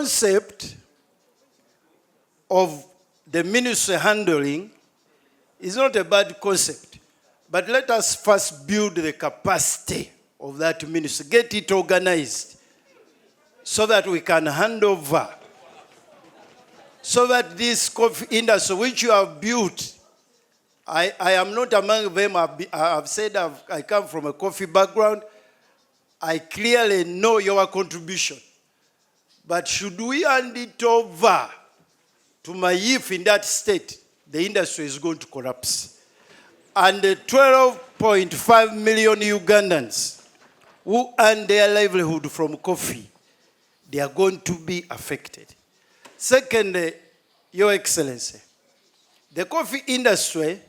concept of the ministry handling is not a bad concept, but let us first build the capacity of that ministry, get it organized so that we can hand over, so that this coffee industry which you have built, I am not among them. I've said I come from a coffee background. I clearly know your contribution. But should we hand it over to MAAIF in that state, the industry is going to collapse. And the 12.5 million Ugandans who earn their livelihood from coffee, they are going to be affected. Secondly, Your Excellency, the coffee industry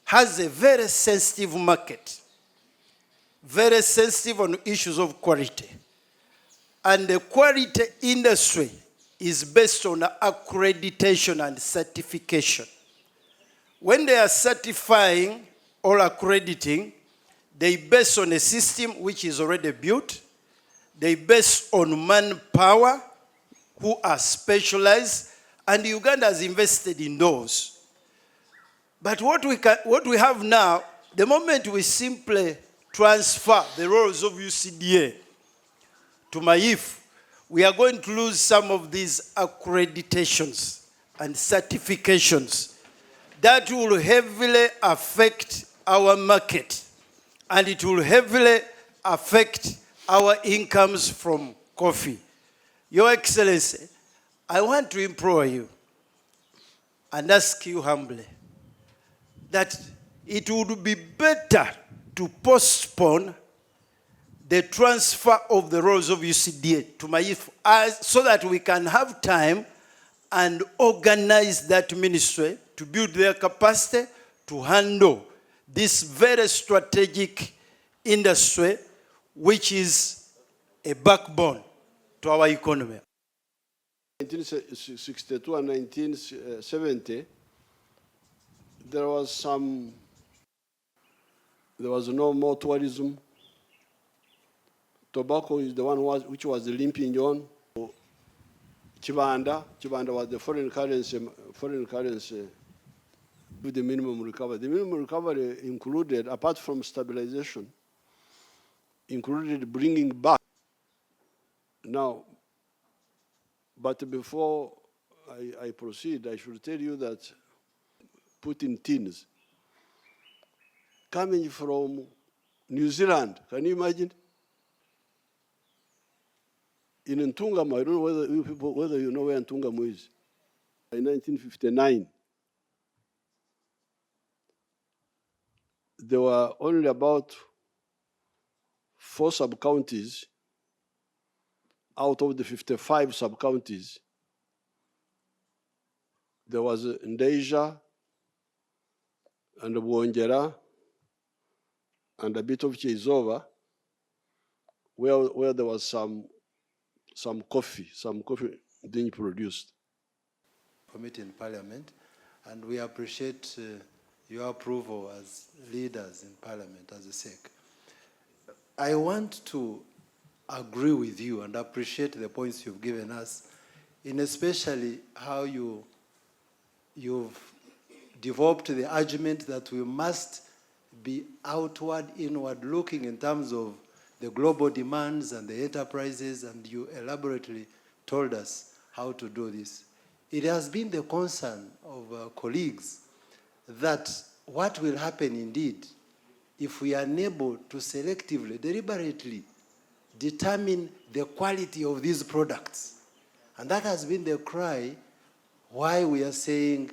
has a very sensitive market, very sensitive on issues of quality. And the quality industry is based on accreditation and certification. When they are certifying or accrediting, they base on a system which is already built. They base on manpower who are specialized, and Uganda has invested in those. But what we have now, the moment we simply transfer the roles of UCDA to MAAIF, we are going to lose some of these accreditations and certifications that will heavily affect our market, and it will heavily affect our incomes from coffee. Your Excellency, I want to implore you and ask you humbly that it would be better to postpone the transfer of the roles of UCDA to MAAIF so that we can have time and organize that ministry to build their capacity to handle this very strategic industry, which is a backbone to our economy. 1962 and 1970, there was no more tourism. Tobacco is the one which was limping on. Chibanda was the foreign currency with the minimum recovery. The minimum recovery included, apart from stabilization, included bringing back. Now, but before I proceed, I should tell you that put in tins coming from New Zealand, can you imagine? In Ntungamo, I don't know whether you know where Ntungamo is. In 1959, there were only about 4 sub-counties out of the 55 sub-counties. There was Ndeja and Bwongera and a bit of Chizova, where there was some coffee being produced. Committee in Parliament, and we appreciate your approval as leaders in Parliament as a SEC. I want to agree with you and appreciate the points you've given us, in especially how you've developed the argument that we must be outward, inward looking in terms of the global demands and the enterprises, and you elaborately told us how to do this. It has been the concern of colleagues that what will happen indeed if we are unable to selectively, deliberately determine the quality of these products. And that has been the cry why we are saying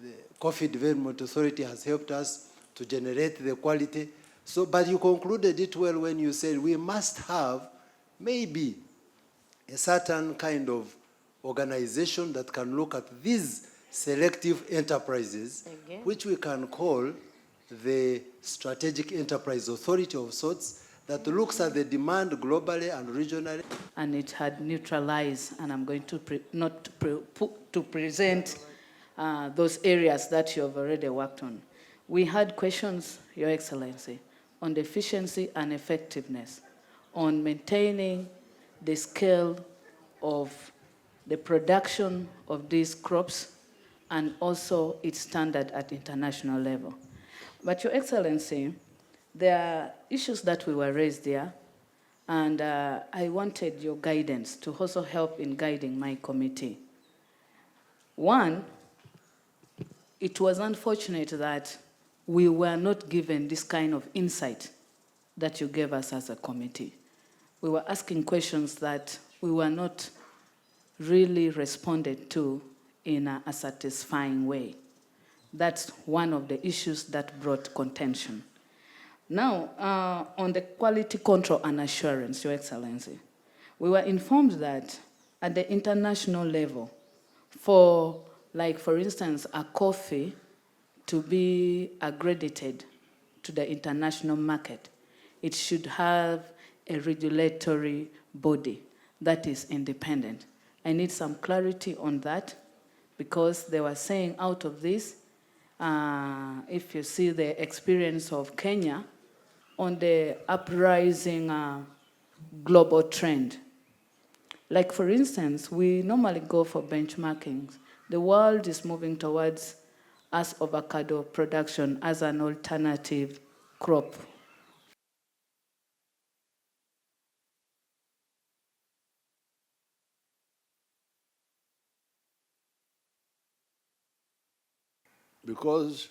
the Coffee Development Authority has helped us to generate the quality. So, but you concluded it well when you said we must have maybe a certain kind of organization that can look at these selective enterprises, which we can call the Strategic Enterprise Authority of sorts, that looks at the demand globally and regionally. And it had neutralized, and I'm going to present those areas that you have already worked on. We had questions, Your Excellency, on the efficiency and effectiveness, on maintaining the scale of the production of these crops, and also its standard at international level. But Your Excellency, there are issues that we were raised there, and I wanted your guidance to also help in guiding my committee. One, it was unfortunate that we were not given this kind of insight that you gave us as a committee. We were asking questions that we were not really responded to in a satisfying way. That's one of the issues that brought contention. Now, on the quality control and assurance, Your Excellency, we were informed that at the international level, for instance, a coffee to be accredited to the international market, it should have a regulatory body that is independent. I need some clarity on that, because they were saying out of this, if you see the experience of Kenya on the uprising global trend. Like, for instance, we normally go for benchmarkings. The world is moving towards us avocado production as an alternative crop. Because